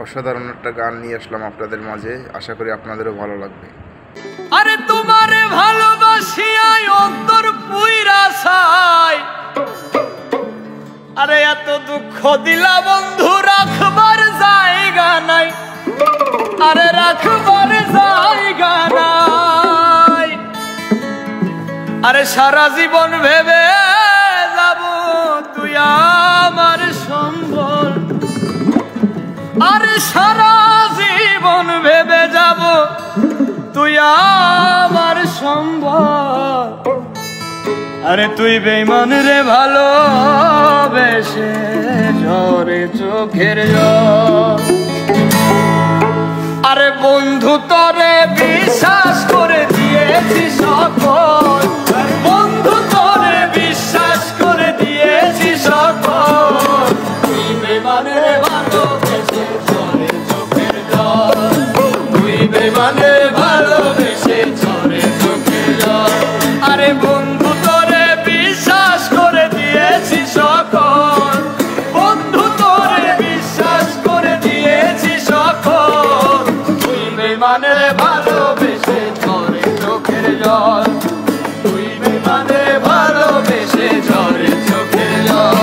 অসাধারণ একটা গান নিয়ে আসলাম আপনাদের মাঝে, আশা করি আপনাদেরও ভালো লাগবে। আরে তোমারে ভালোবাসিয়াই অন্তর পুইরা চাই, আরে এত দুঃখ দিলা বন্ধু রাখবার জায়গা নাই, আরে রাখবার জায়গা নাই। আরে সারা জীবন ভেবে যাব তুই আমার সম্বল, আরে সারা জীবন ভেবে যাব তুই আমার সম্বল। আরে তুই বেঈমান রে ভালোবেসে ঝরে চোখের জল। আরে বন্ধু তোরে বিশ্বাস করে দিয়েছি সকল, বন্ধু তোরে বিশ্বাস করে দিয়েছি সকল। তুই বেঈমান রে ভালোবেসে ঝরে চোখের জল, তুই বেঈমান রে ভালোবেসে ঝরে চোখের জল। আরে বন্ধু তোরে বিশ্বাস করে দিয়েছি সকল, বন্ধু তোরে বিশ্বাস করে দিয়েছি সকল। তুই বেঈমান রে ভালোবেসে ঝরে চোখের জল, তুই বেঈমান রে ভালোবেসে ঝরে চোখের জল।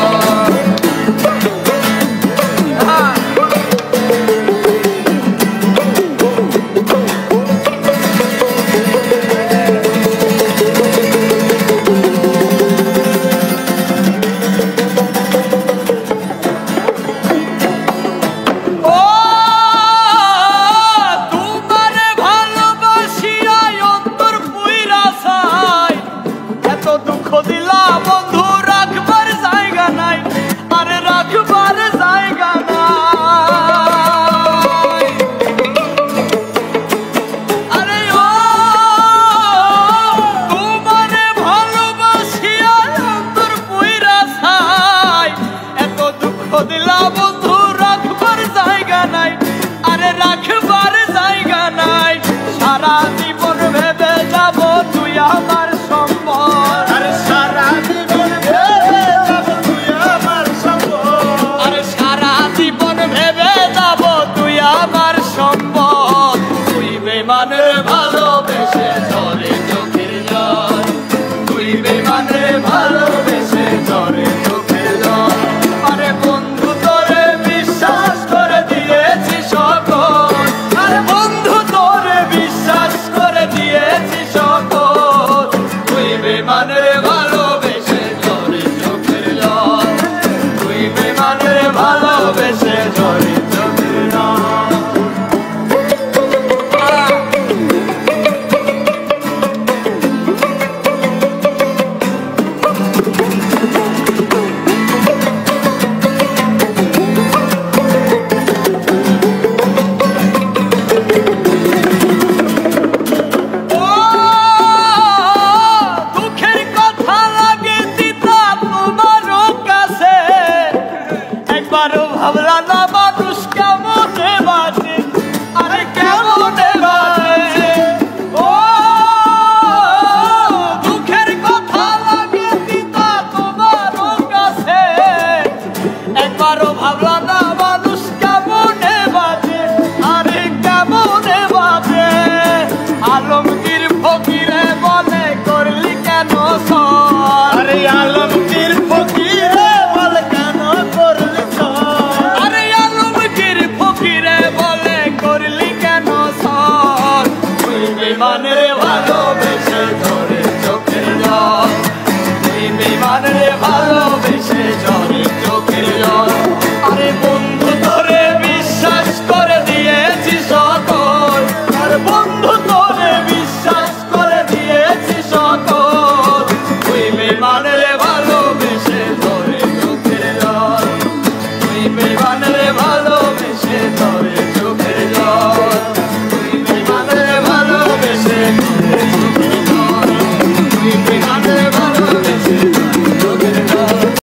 সারা জীবন ভেবে যাব তুই আমার সম্বল, আরে সারা জীবন ভেবে যাব তুই আমার সম্বল, আরে সারা জীবন ভেবে যাব তুই আমার সম্বল। তুই বেঈমান রে ভালোবেসে ঝরে চোখের জল, তুই বেঈমান রে ভালোবেসে ঝরে চোখের জল। আরে বন্ধু তোরে বিশ্বাস করে দিয়েছি সকল, আরে বন্ধু তোরে বিশ্বাস করে দিয়েছি সকল। তুই বেঈমান রে ভালোবেসে ঝরে চোখের জল, তুই বেঈমান রে ভালোবেসে ঝরে চোখের জল। ভাবলা না মানুষ কেমনে বাঁচে, আরে কেমনে বাঁচে। ও দুঃখের কথা লাগে পিতা তোমার কাছে, একবারও ভাবলা না মানুষ কেমনে বাঁচে, আরে কেমনে বাঁচে। আলমগীর ফকিরে বলে করলি কেন সর, আরে আলমগীর ফকিরে বলে কেন করলি সর, আরে আলমগীর ফকিরে বলে করলি কেন সর। তুই বেঈমান রে ভালোবেসে ঝরে চোখের জল, তুই বেঈমান রে ভালোবেসে ঝরে চোখের জল।